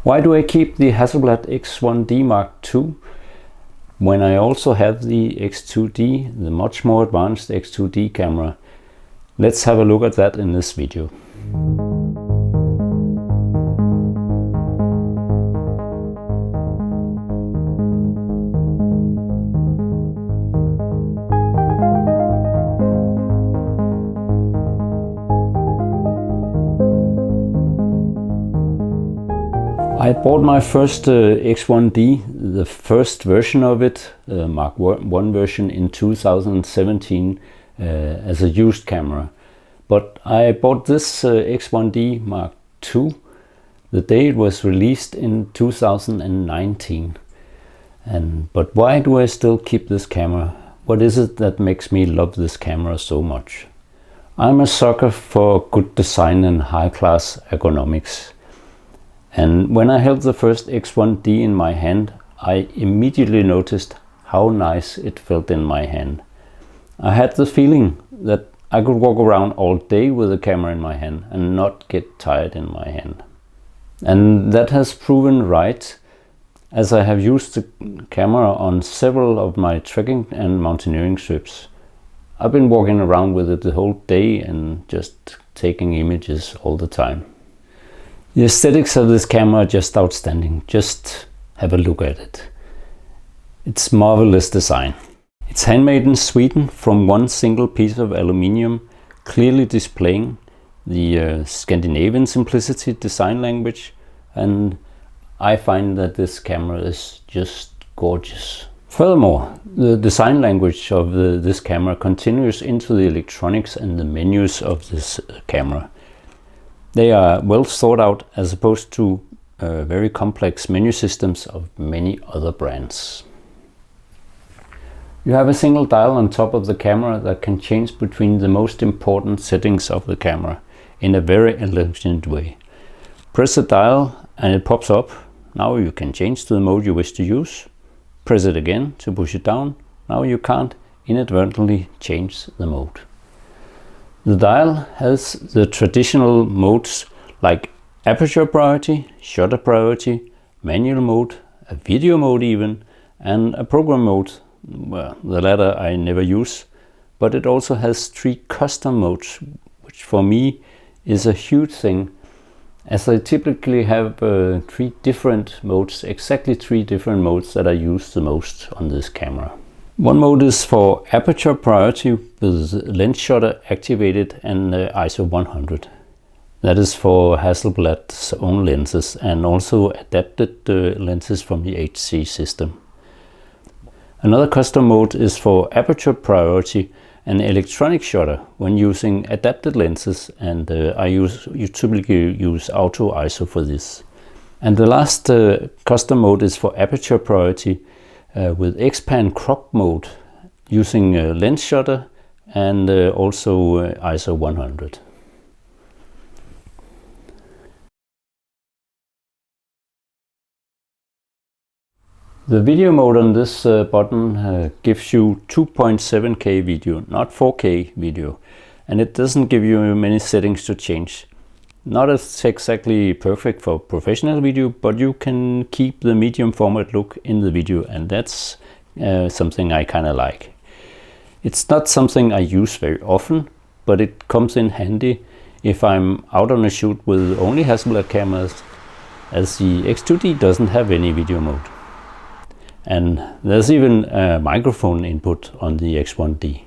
Why do I keep the Hasselblad X1D Mark II when I also have the X2D, the much more advanced X2D camera? Let's have a look at that in this video. I bought my first X1D, the first version of it, Mark I version, in 2017 as a used camera. But I bought this X1D Mark II the day it was released in 2019. But why do I still keep this camera? What is it that makes me love this camera so much? I'm a sucker for good design and high-class ergonomics. And when I held the first X1D in my hand, I immediately noticed how nice it felt in my hand. I had the feeling that I could walk around all day with the camera in my hand and not get tired in my hand. And that has proven right, as I have used the camera on several of my trekking and mountaineering trips. I've been walking around with it the whole day and just taking images all the time. The aesthetics of this camera are just outstanding. Just have a look at it. It's marvelous design. It's handmade in Sweden from one single piece of aluminium, clearly displaying the Scandinavian simplicity design language, and I find that this camera is just gorgeous. Furthermore, the design language of this camera continues into the electronics and the menus of this camera. They are well thought out as opposed to very complex menu systems of many other brands. You have a single dial on top of the camera that can change between the most important settings of the camera in a very elegant way. Press the dial and it pops up. Now you can change to the mode you wish to use. Press it again to push it down. Now you can't inadvertently change the mode. The dial has the traditional modes like aperture priority, shutter priority, manual mode, a video mode even, and a program mode. Well, the latter I never use, but it also has 3 custom modes, which for me is a huge thing, as I typically have 3 different modes, exactly 3 different modes that I use the most on this camera. One mode is for aperture priority with lens shutter activated and ISO 100. That is for Hasselblad's own lenses and also adapted lenses from the HC system. Another custom mode is for aperture priority and electronic shutter when using adapted lenses, and you typically use auto ISO for this. And the last custom mode is for aperture priority with expand crop mode using lens shutter and also ISO 100. The video mode on this button gives you 2.7K video, not 4K video, and it doesn't give you many settings to change. Not as exactly perfect for professional video, but you can keep the medium format look in the video, and that's something I kind of like. It's not something I use very often, but it comes in handy if I'm out on a shoot with only Hasselblad cameras, as the X2D doesn't have any video mode. And there's even a microphone input on the X1D.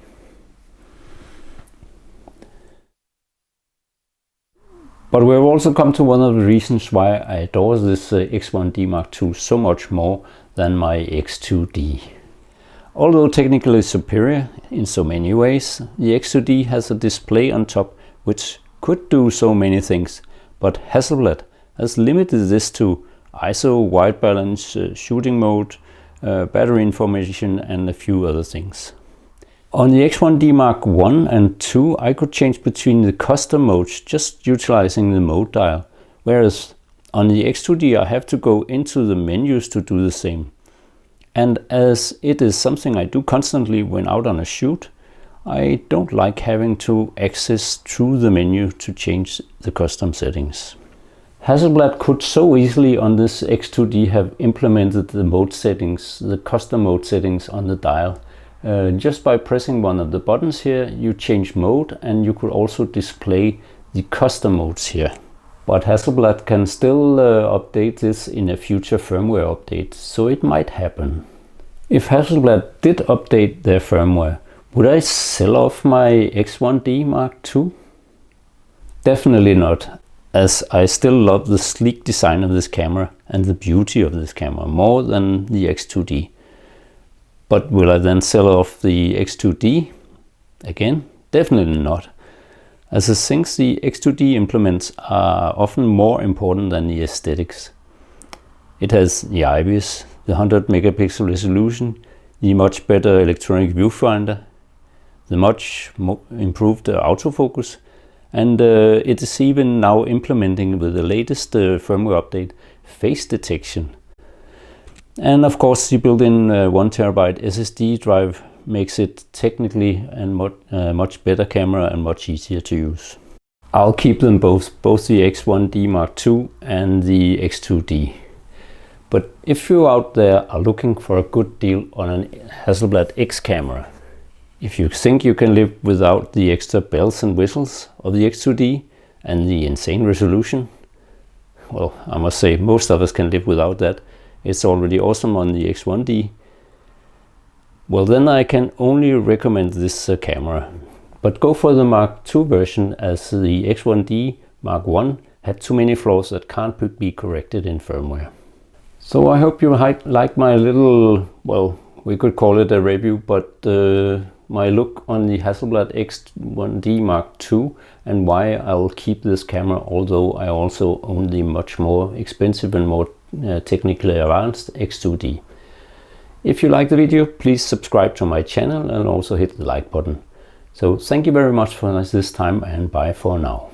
But we've also come to one of the reasons why I adore this X1D Mark II so much more than my X2D. Although technically superior in so many ways, the X2D has a display on top which could do so many things, but Hasselblad has limited this to ISO, white balance, shooting mode, battery information and a few other things. On the X1D Mark I and II, I could change between the custom modes just utilizing the mode dial, whereas on the X2D I have to go into the menus to do the same. And as it is something I do constantly when out on a shoot, I don't like having to access through the menu to change the custom settings. Hasselblad could so easily on this X2D have implemented the mode settings, the custom mode settings on the dial. Just by pressing one of the buttons here, you change mode, and you could also display the custom modes here. But Hasselblad can still update this in a future firmware update, so it might happen. If Hasselblad did update their firmware, would I sell off my X1D Mark II? Definitely not, as I still love the sleek design of this camera and the beauty of this camera more than the X2D. But will I then sell off the X2D? Again, definitely not, as the things the X2D implements are often more important than the aesthetics. It has the IBIS, the 100 megapixel resolution, the much better electronic viewfinder, the much improved autofocus, and it is even now implementing with the latest firmware update face detection. And of course the built-in 1 terabyte SSD drive makes it technically a much better camera and much easier to use. I'll keep them both the X1D Mark II and the X2D. But if you out there are looking for a good deal on an Hasselblad X camera, if you think you can live without the extra bells and whistles of the X2D and the insane resolution, well, I must say most of us can live without that. It's already awesome on the X1D. Well, then I can only recommend this camera. But go for the Mark II version, as the X1D Mark I had too many flaws that can't be corrected in firmware. So I hope you like my little, well, we could call it a review, but my look on the Hasselblad X1D Mark II and why I will keep this camera, although I also own the much more expensive and more technically advanced X2D. If you like the video, please subscribe to my channel and also hit the like button. So thank you very much for this time, and bye for now.